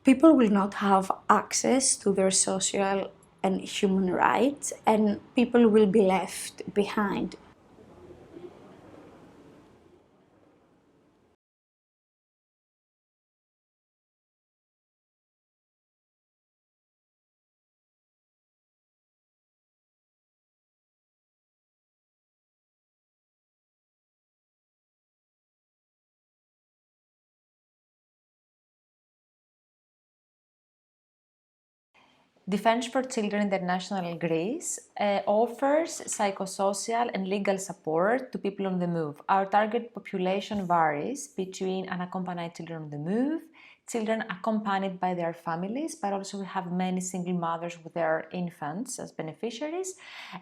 People will not have access to their social and human rights, and people will be left behind. Defense for Children International Greece offers psychosocial and legal support to people on the move. Our target population varies between unaccompanied children on the move, children accompanied by their families, but also we have many single mothers with their infants as beneficiaries.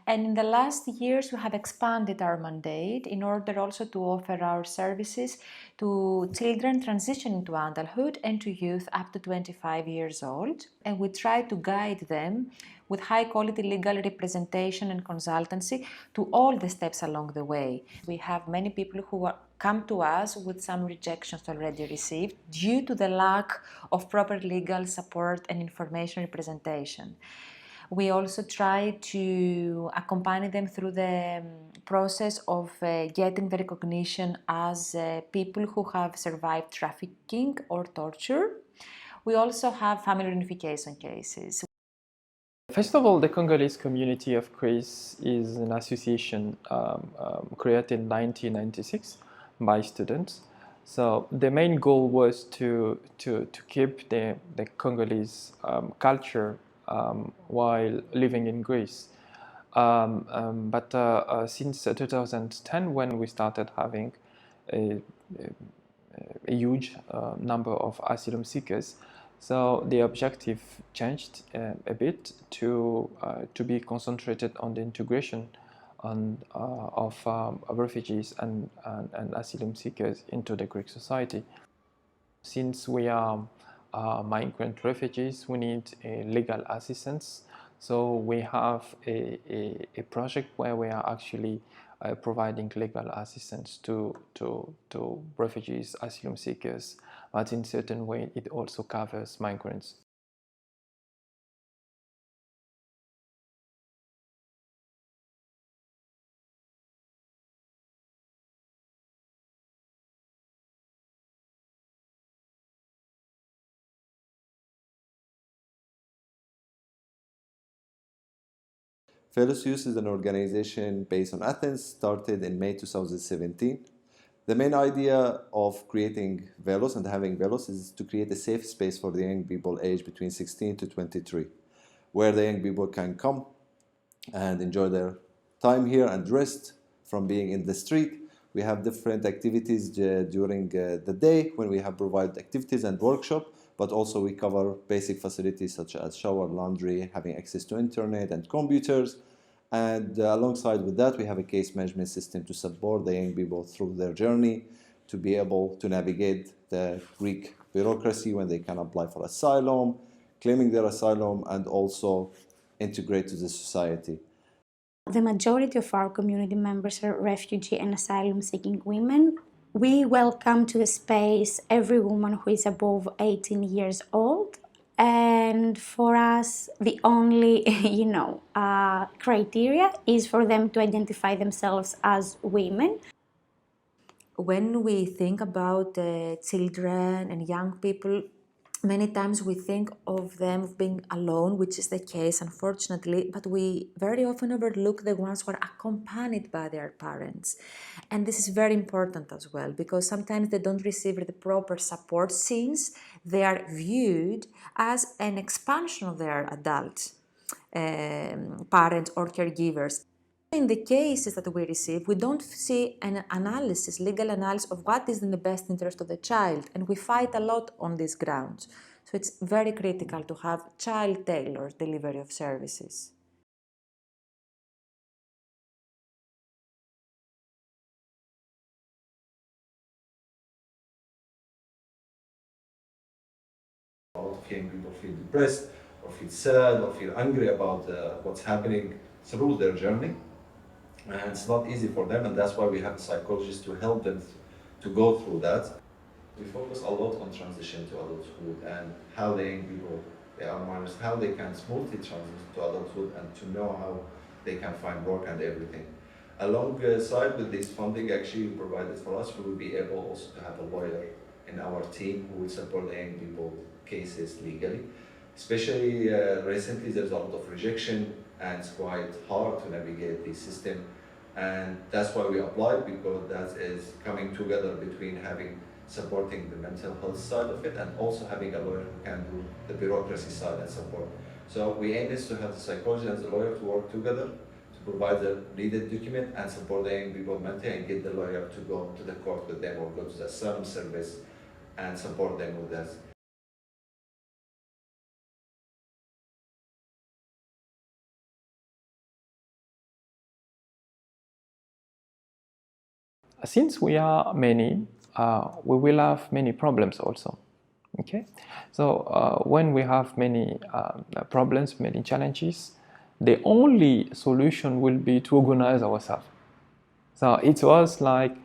And in the last years, we have expanded our mandate in order also to offer our services to children transitioning to adulthood and to youth up to 25 years old. And we try to guide them with high quality legal representation and consultancy to all the steps along the way. We have many people who come to us with some rejections already received due to the lack of proper legal support and information representation. We also try to accompany them through the process of getting the recognition as people who have survived trafficking or torture. We also have family reunification cases. First of all, the Congolese community of Greece is an association created in 1996 by students. So the main goal was to keep the Congolese culture while living in Greece. But since 2010, when we started having a, a huge number of asylum seekers, so the objective changed a bit to be concentrated on the integration of refugees and asylum seekers into the Greek society. Since we are migrant refugees, we need legal assistance. So we have a project where we are actually providing legal assistance to refugees, asylum seekers, but in certain way it also covers migrants. Felicius is an organization based on Athens, started in May 2017. The main idea of creating Velos and having Velos is to create a safe space for the young people aged between 16 to 23, where the young people can come and enjoy their time here and rest from being in the street. We have different activities during the day when we have provided activities and workshop, but also we cover basic facilities such as shower, laundry, having access to internet and computers. And alongside with that, we have a case management system to support the young people through their journey, to be able to navigate the Greek bureaucracy when they can apply for asylum, claiming their asylum, and also integrate to the society. The majority of our community members are refugee and asylum-seeking women. We welcome to the space every woman who is above 18 years old. And for us, the only, criteria is for them to identify themselves as women. When we think about children and young people, many times we think of them being alone, which is the case, unfortunately, but we very often overlook the ones who are accompanied by their parents. And this is very important as well, because sometimes they don't receive the proper support since they are viewed as an expansion of their adult parents or caregivers. In the cases that we receive, we don't see an analysis, legal analysis of what is in the best interest of the child, and we fight a lot on these grounds. So it's very critical to have child-tailored delivery of services. A lot of young people feel depressed or feel sad or feel angry about what's happening through their journey. And it's not easy for them, and that's why we have psychologists to help them to go through that. we focus a lot on transition to adulthood and how the young people, they are minors, how they can smoothly transition to adulthood and to know how they can find work and everything. Alongside with this funding actually provided for us, we will be able also to have a lawyer in our team who will support the young people cases legally. Especially recently, there's a lot of rejection and it's quite hard to navigate the system. And that's why we applied, because that is coming together between having supporting the mental health side of it and also having a lawyer who can do the bureaucracy side and support. So we aim is to have the psychologist and the lawyer to work together to provide the needed document and support the young people mentally and get the lawyer to go to the court with them or go to the asylum service and support them with that. Since we are many, we will have many problems also. Okay, so when we have many problems, many challenges, the only solution will be to organize ourselves. So it was like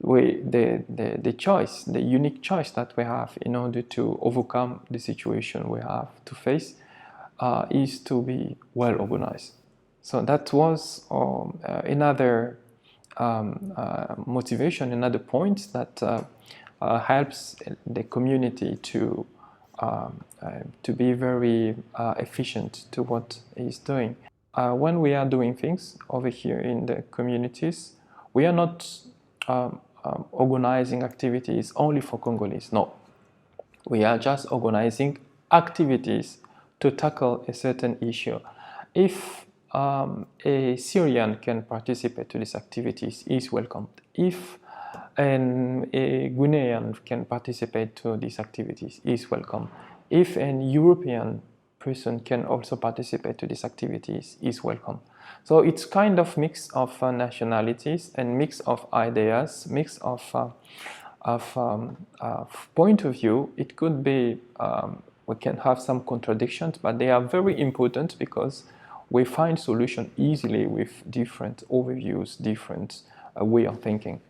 the choice, the unique choice that we have in order to overcome the situation we have to face is to be well organized. So that was another motivation, another point that helps the community to be very efficient to what it's doing. When we are doing things over here in the communities, we are not organizing activities only for Congolese. No, we are just organizing activities to tackle a certain issue. If a Syrian can participate to these activities, is welcomed. If a Guinean can participate to these activities, is welcome. If an European person can also participate to these activities, is welcome. So it's kind of mix of nationalities and mix of ideas, mix of point of view. It could be we can have some contradictions, but they are very important because we find solution easily with different overviews, different way of thinking.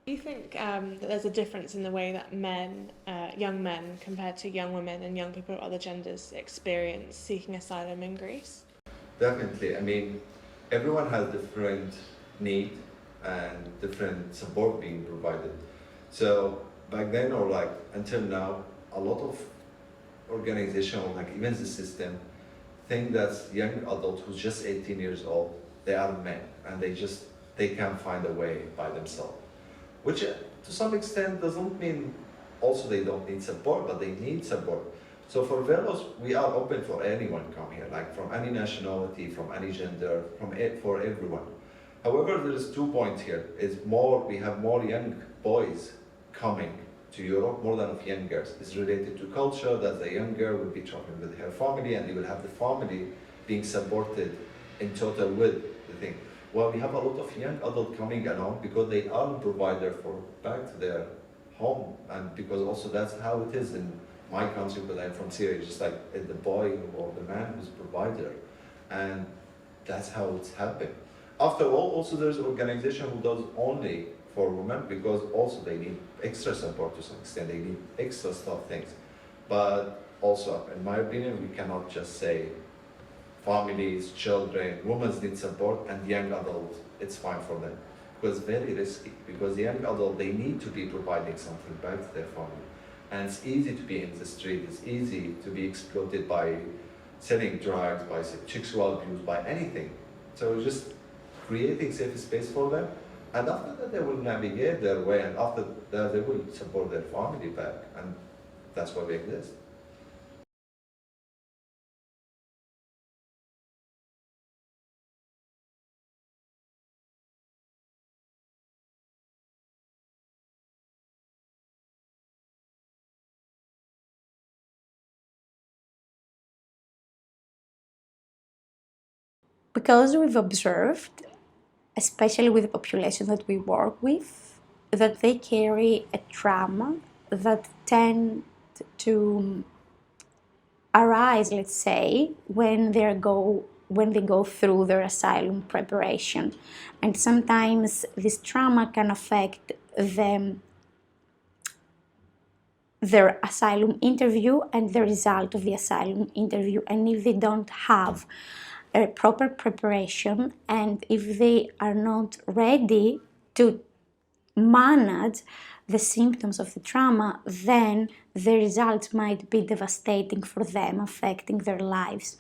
Do you think that there's a difference in the way that men, young men, compared to young women and young people of other genders experience seeking asylum in Greece? Definitely. I mean, everyone has different need and different support being provided. So back then or like until now, a lot of organization or like even the system think that young adult who's just 18 years old, they are men and they can find a way by themselves. Which to some extent doesn't mean also they don't need support, but they need support. So for Velos, we are open for anyone come here, like from any nationality, from any gender, for everyone. However, there is 2 points here. We have more young boys coming to Europe more than of young girls. It's related to culture, that the young girl will be traveling with her family and they will have the family being supported in total with the thing. Well, we have a lot of young adults coming along because they are a provider for back to their home, and because also that's how it is in my country, but I'm from Syria, just like the boy or the man who's provider, and that's how it's happened. After all, also there's an organization who does only for women because also they need extra support to some extent, they need extra stuff things. But also, in my opinion, we cannot just say families, children, women need support, and young adults, it's fine for them. Because it's very risky, because the young adult, they need to be providing something back to their family. And it's easy to be in the street, it's easy to be exploited by selling drugs, by sexual abuse, by anything. So just creating safe space for them, and after that they will navigate their way, and after that they will support their family back, and that's why we exist. Because we've observed, especially with the population that we work with, that they carry a trauma that tend to arise, let's say, when they go through their asylum preparation. And sometimes this trauma can affect them their asylum interview and the result of the asylum interview. And if they don't have a proper preparation, and if they are not ready to manage the symptoms of the trauma, then the results might be devastating for them, affecting their lives.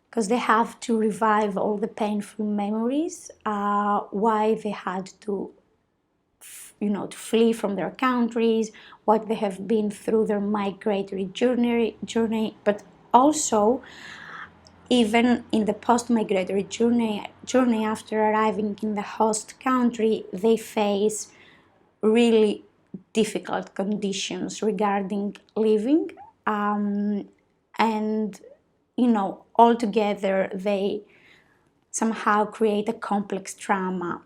Because they have to revive all the painful memories, why they had to to flee from their countries, what they have been through their migratory journey, but also even in the post-migratory journey after arriving in the host country, they face really difficult conditions regarding living, and altogether they somehow create a complex trauma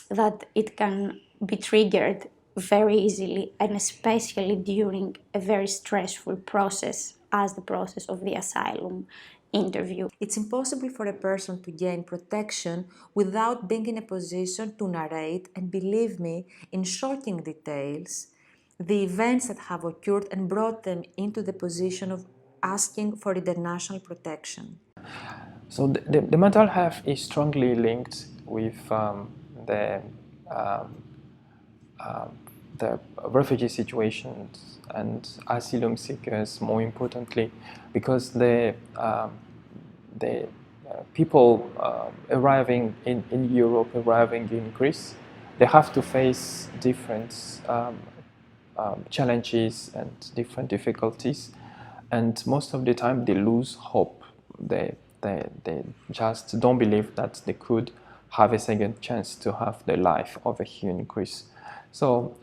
that it can be triggered very easily, and especially during a very stressful process as the process of the asylum interview. It's impossible for a person to gain protection without being in a position to narrate, and believe me, in shocking details, the events that have occurred and brought them into the position of asking for international protection. So the mental health is strongly linked with the um, the refugee situations and asylum seekers, more importantly, because the people arriving in Europe, arriving in Greece, they have to face different challenges and different difficulties, and most of the time they lose hope. They just don't believe that they could have a second chance to have their life over here in Greece. So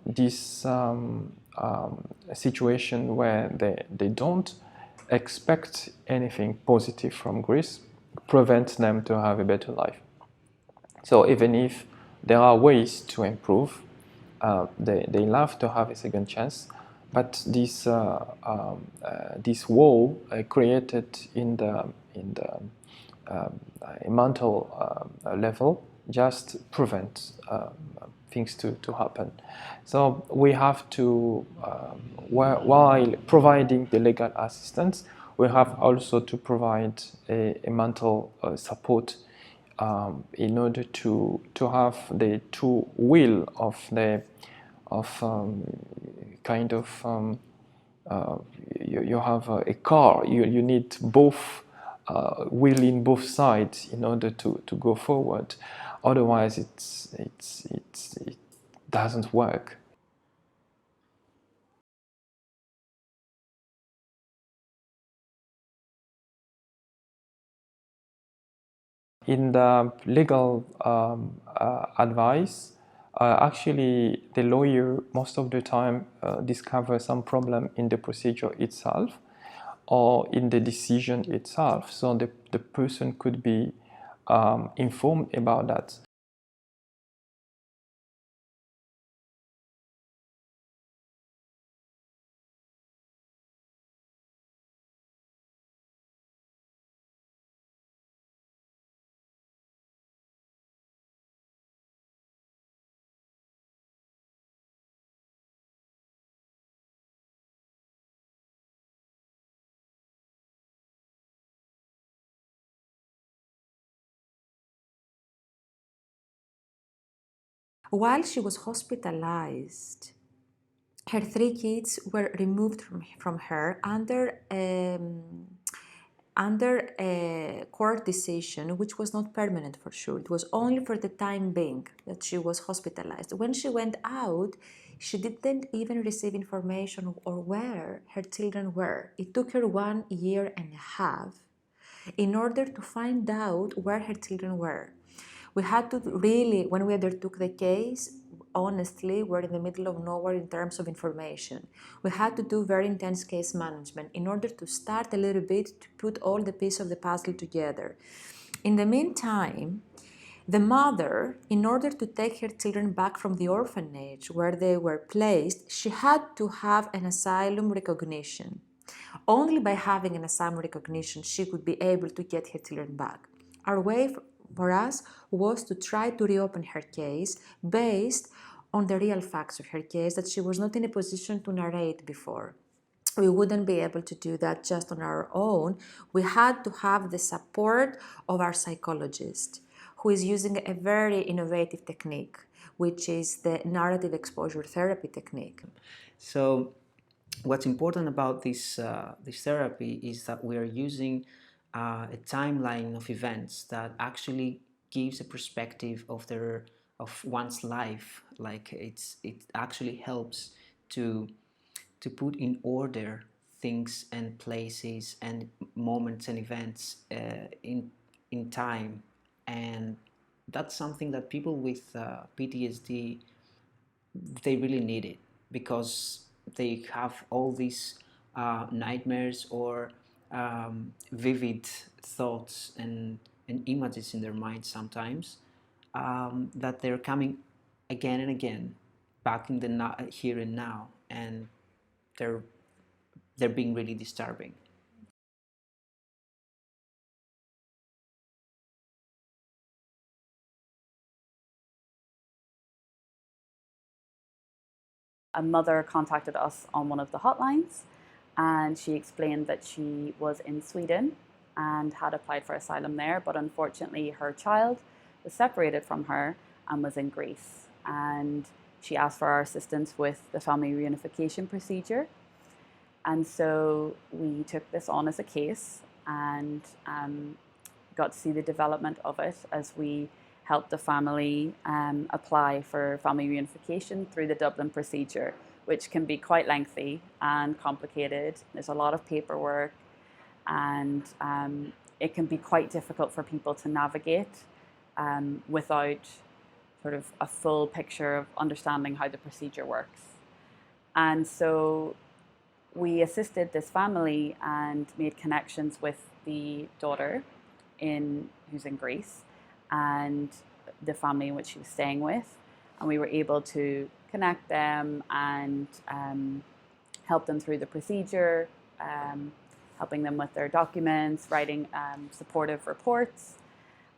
this situation where they don't expect anything positive from Greece prevents them to have a better life. So even if there are ways to improve, they love to have a second chance, but this wall created in the mental level just prevents things to happen. So we have to, while providing the legal assistance, we have also to provide a mental support in order to have the true will of the kind of you have a car, you need both will in both sides in order to go forward. Otherwise it doesn't work. In the legal advice, actually the lawyer most of the time discovers some problem in the procedure itself or in the decision itself. So the person could be informed about that. While she was hospitalized, her 3 kids were removed from her under a court decision which was not permanent for sure. It was only for the time being that she was hospitalized. When she went out, she didn't even receive information or where her children were. It took her 1.5 years in order to find out where her children were. We had to really, when we undertook the case, honestly, we're in the middle of nowhere in terms of information. We had to do very intense case management in order to start a little bit to put all the pieces of the puzzle together. In the meantime, the mother, in order to take her children back from the orphanage where they were placed, she had to have an asylum recognition. Only by having an asylum recognition she could be able to get her children back. Our way for us was to try to reopen her case based on the real facts of her case that she was not in a position to narrate before. We wouldn't be able to do that just on our own. We had to have the support of our psychologist, who is using a very innovative technique, which is the narrative exposure therapy technique. So what's important about this therapy is that we are using a timeline of events that actually gives a perspective of one's life. Like it actually helps to put in order things and places and moments and events in time, and that's something that people with PTSD, they really need it, because they have all these nightmares or vivid thoughts and images in their mind sometimes, that they're coming again and again back in the here and now, and they're being really disturbing. A mother contacted us on one of the hotlines, and she explained that she was in Sweden and had applied for asylum there, but unfortunately her child was separated from her and was in Greece. And she asked for our assistance with the family reunification procedure. And so we took this on as a case and got to see the development of it as we helped the family apply for family reunification through the Dublin procedure, which can be quite lengthy and complicated. There's a lot of paperwork, and it can be quite difficult for people to navigate without sort of a full picture of understanding how the procedure works. And so we assisted this family and made connections with the daughter who's in Greece, and the family in which she was staying with, and we were able to connect them and help them through the procedure, helping them with their documents, writing supportive reports,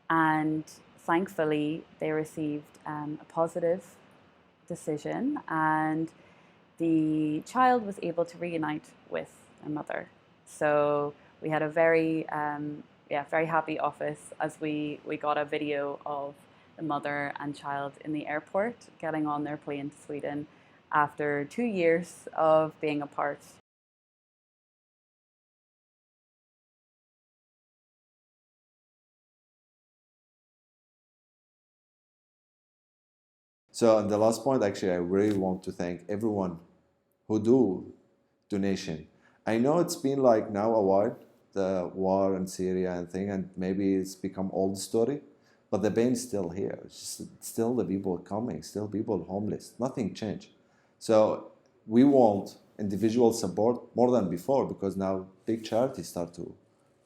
and thankfully they received a positive decision, and the child was able to reunite with their mother. So we had a very very happy office as we got a video of the mother and child in the airport getting on their plane to Sweden after 2 years of being apart. So, on the last point, actually, I really want to thank everyone who do donation. I know it's been like now a while, the war in Syria and thing, and maybe it's become old story, but the pain is still here. It's just still the people coming, still people homeless. Nothing changed. So we want individual support more than before, because now big charities start to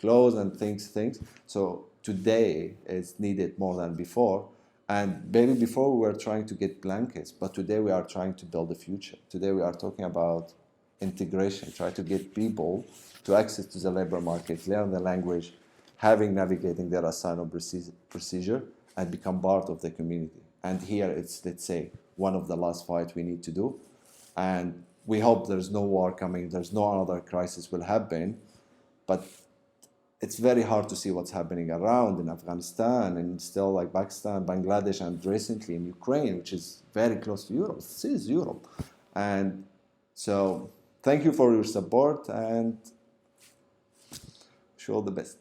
close and things. So today is needed more than before. And maybe before we were trying to get blankets, but today we are trying to build a future. Today we are talking about integration, try to get people to access to the labor market, learn the language, navigating their asylum procedure, and become part of the community. And here it's, let's say, one of the last fight we need to do. And we hope there's no war coming, there's no other crisis will happen, but it's very hard to see what's happening around in Afghanistan and still like Pakistan, Bangladesh, and recently in Ukraine, which is very close to Europe. This is Europe. And so thank you for your support, and wish you all the best.